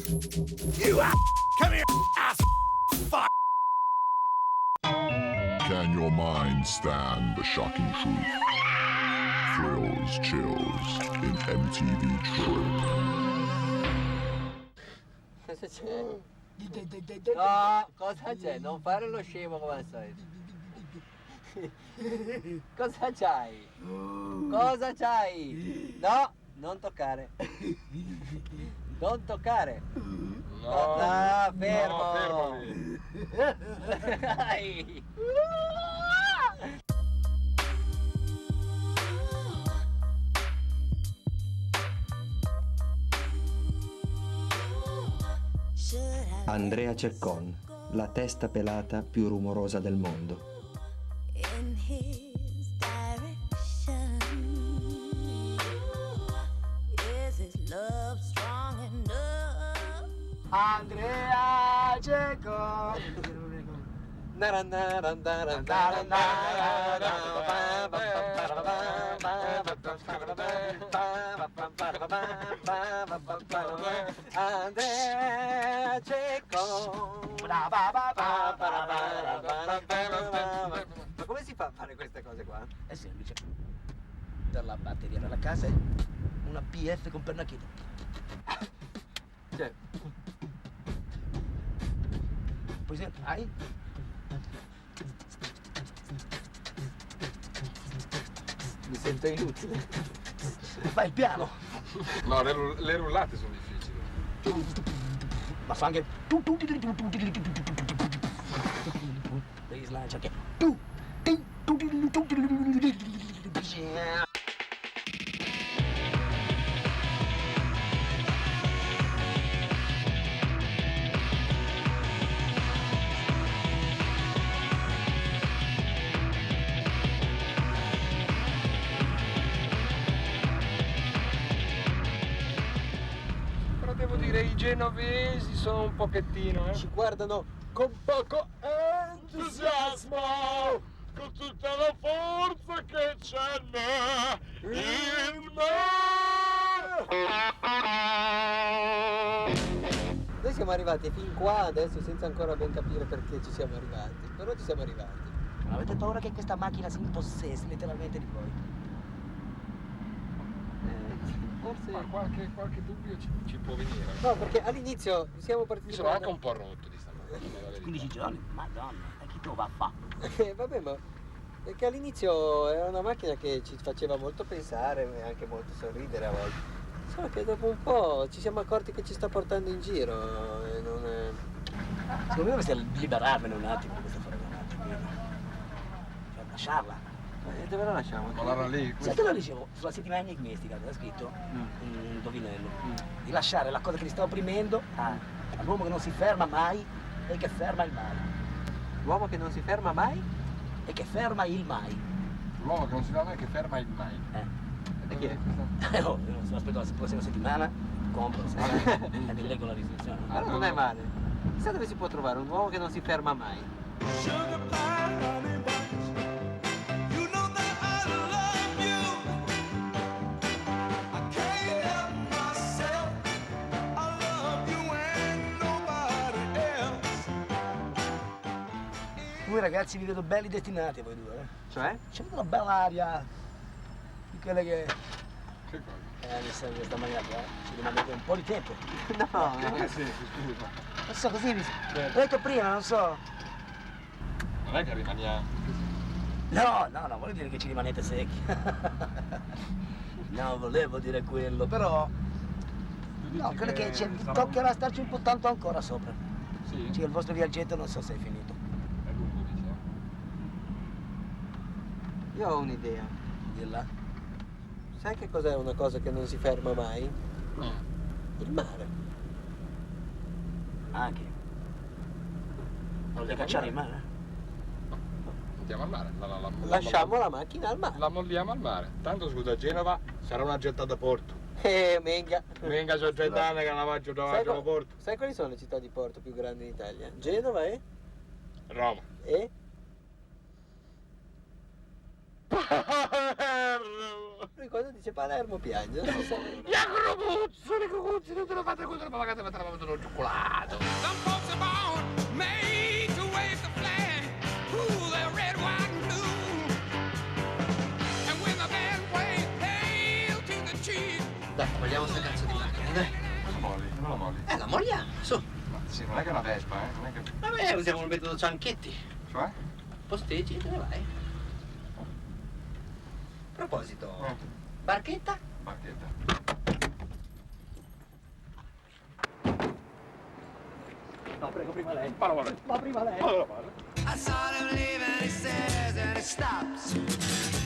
You come here, ass fuck. Can your mind stand the shocking truth? Thrills, chills in MTV Trip. Cosa c'è? No, cosa c'è? Non fare lo scemo come al solito. Cosa c'hai? Cosa c'hai? No, non toccare. Non toccare. No, No, fermo. no, fermati. Dai. Andrea Ceccon, la testa pelata più rumorosa del mondo. In his direction, is his love strong enough? Andrea Ceccon. Andrea Ceccon. Ma come si fa a fare queste cose qua? È semplice. Dalla batteria della casa una PF con pernacchino. Cioè, Poi se hai mi sento inutile. fai il piano. No, le rullate sono difficili. Ma fa anche devi slanciare che Però devo dire i genovesi sono un pochettino, Ci guardano con poco entusiasmo. con tutta la forza che c'è in Noi siamo arrivati fin qua adesso senza ancora ben capire perché ci siamo arrivati. Però ci siamo arrivati. non avete paura che questa macchina si impossessi letteralmente di voi? Forse. Ma qualche dubbio ci può venire. No, perché all'inizio siamo Mi partiti. sono anche un po' rotto di stamattina, la verità. 15 giorni? Madonna, e chi te lo va a fare? Vabbè, ma perché all'inizio era una macchina che ci faceva molto pensare e anche molto sorridere a volte. Solo che dopo un po' ci siamo accorti che ci sta portando in giro e non è. Secondo me dovreste liberarvene un attimo di questa fregonata, cioè lasciarla. Dove la lasciamo? Ma l'era lì, Sai che lo dicevo sulla settimana enigmistica, aveva scritto un indovinello, di lasciare la cosa che ti sta opprimendo all'uomo che non si ferma mai e che ferma il mai. L'uomo che non si ferma mai? E che ferma il mai. l'uomo che non si ferma e che ferma il mai. E chi è? No, io non so, aspetto la prossima settimana, compro, e mi leggo la risoluzione. Però non è male. Chissà dove si può trovare un uomo che non si ferma mai. Voi ragazzi vi vedo belli destinati voi due, Cioè? C'è una bella aria di quelle che Che cosa? mi serve questa maniera qua, ci rimanete un po' di tempo. No, In che senso, scusa? Non so, così mi. L'ho detto prima, non so. Non è che rimaniamo. No, voglio dire che ci rimanete secchi. No, volevo dire quello, però. No, credo che toccherà starci un po' tanto ancora sopra. Sì? Cioè, il vostro viaggetto non so se è finito. È lungo, dice. io ho un'idea. Dilla. Sai che cos'è una cosa che non si ferma mai? Il mare. Anche. Volete cacciare in mare? Andiamo al mare. Lasciamo la macchina al mare. La molliamo al mare. Tanto scusa, Genova sarà una gettata porto. Menga. Venga, sono 30 anni che la faccio davanti al porto. Sai quali sono le città di porto più grandi in Italia? Genova Roma. e? Lui quando dice Palermo piange, non so se... Gli cucuzzi, non te lo fate così, ma magari mi trovate uno cioccolato. Some folks are born made to wave the flag. Ooh, they're red, white, and blue. And when the band plays hail to the chief. Dai, vogliamo sta cazzo di macchina, dai. Cosa molli? Non la molli? La molliamo, su. Ma sì, non è che è una Vespa, non è che... Vabbè, usiamo il metodo Cianchetti. Cioè? Posteggi e te ne vai. A proposito, barchetta? Barchetta. No, prego, prima lei. Parla. Ma prima lei. I saw him leave and he says and he stops.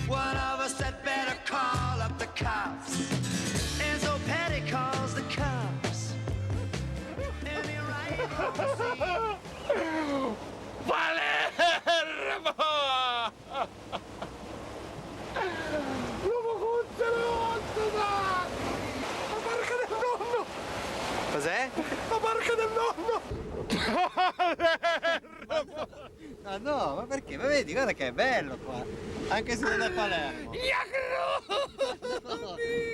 One of us had better call up the cops. And so Petty calls the cops. And he writes Palermo! La barca del nonno! Cos'è? La barca del nonno! Ah no, ma perché? Ma vedi, guarda che è bello qua. Anche se non è Palermo.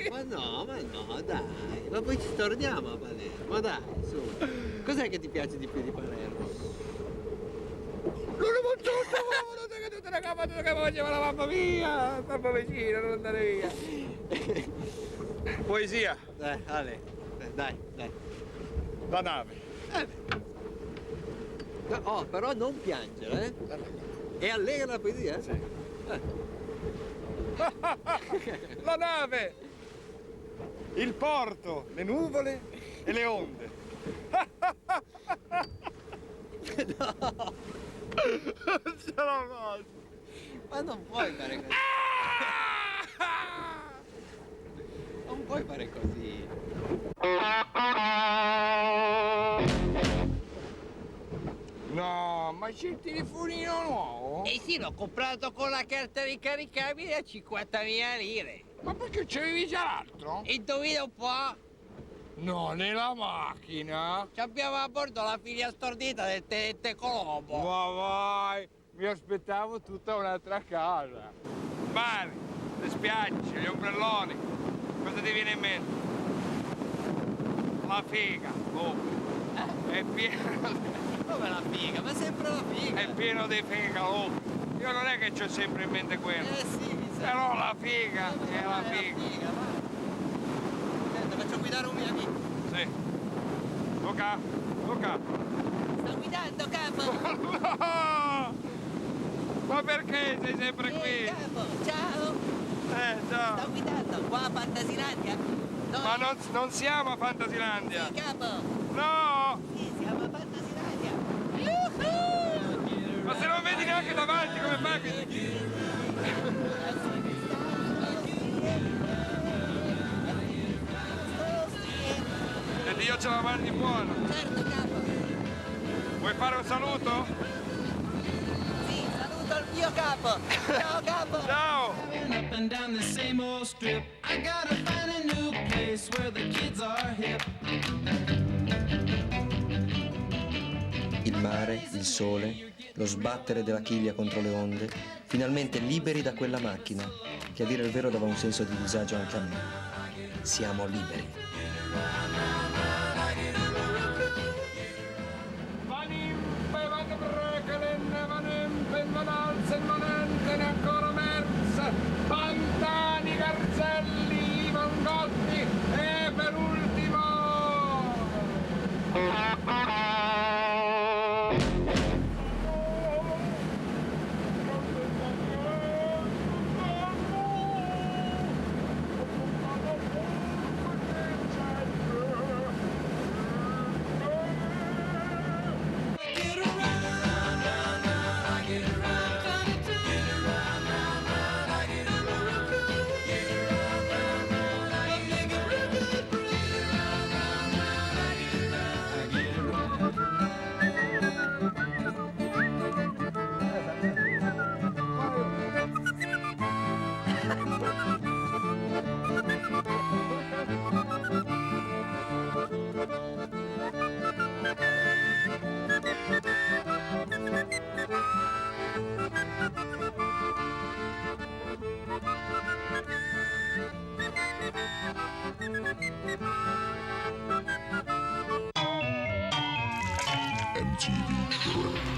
Ma no, dai. Ma poi ci torniamo a Palermo, dai, su. Cos'è che ti piace di più di Palermo? Non lo faccio che tutte le capa che faceva la mamma mia! Troppo vicino, non andare via! Poesia. Ale, dai. La nave. No, oh, però non piangere, eh? È allegra la poesia? Sì. La nave. Il porto, le nuvole e le onde. No, Non ce la faccio. ma non puoi fare così. Non puoi fare così. No, ma c'è il telefonino nuovo? Eh sì, l'ho comprato con la carta ricaricabile a 50.000 lire. Ma perché c'avevi già l'altro? Indovina un po', No, nella macchina. ci abbiamo a bordo la figlia stordita del tenente Colombo. Ma vai, mi aspettavo tutta un'altra casa. Mari, le spiagge, gli ombrelloni. Cosa ti viene in mente? La figa, è pieno, Come la figa? Ma sempre la figa. è pieno di figa, Io non è che c'ho sempre in mente quello. Sì, mi sa. Però la figa è la È figa. va. Senta, faccio guidare un mio amico. Sì. Luca. Sto guidando, capo. No! Ma perché sei sempre qui? Capo, ciao. Ciao. Sto guidando, qua a Fantasilandia. Noi... Ma non siamo a Fantasilandia. Sì, capo. No! Sì, siamo a Fantasilandia. Ma se non vedi neanche davanti come fai? E Dio ce la mandi buona. Certo, capo. Vuoi fare un saluto? Sì, saluto il mio capo. Ciao, capo. Ciao! Up and down the same old strip. I gotta find a new place where the kids are hip. Il mare, il sole, lo sbattere della chiglia contro le onde, finalmente liberi da quella macchina, che a dire il vero dava un senso di disagio anche a me. Siamo liberi. Pantani, Garzelli, Mangotti e per ultimo... MTV Trip.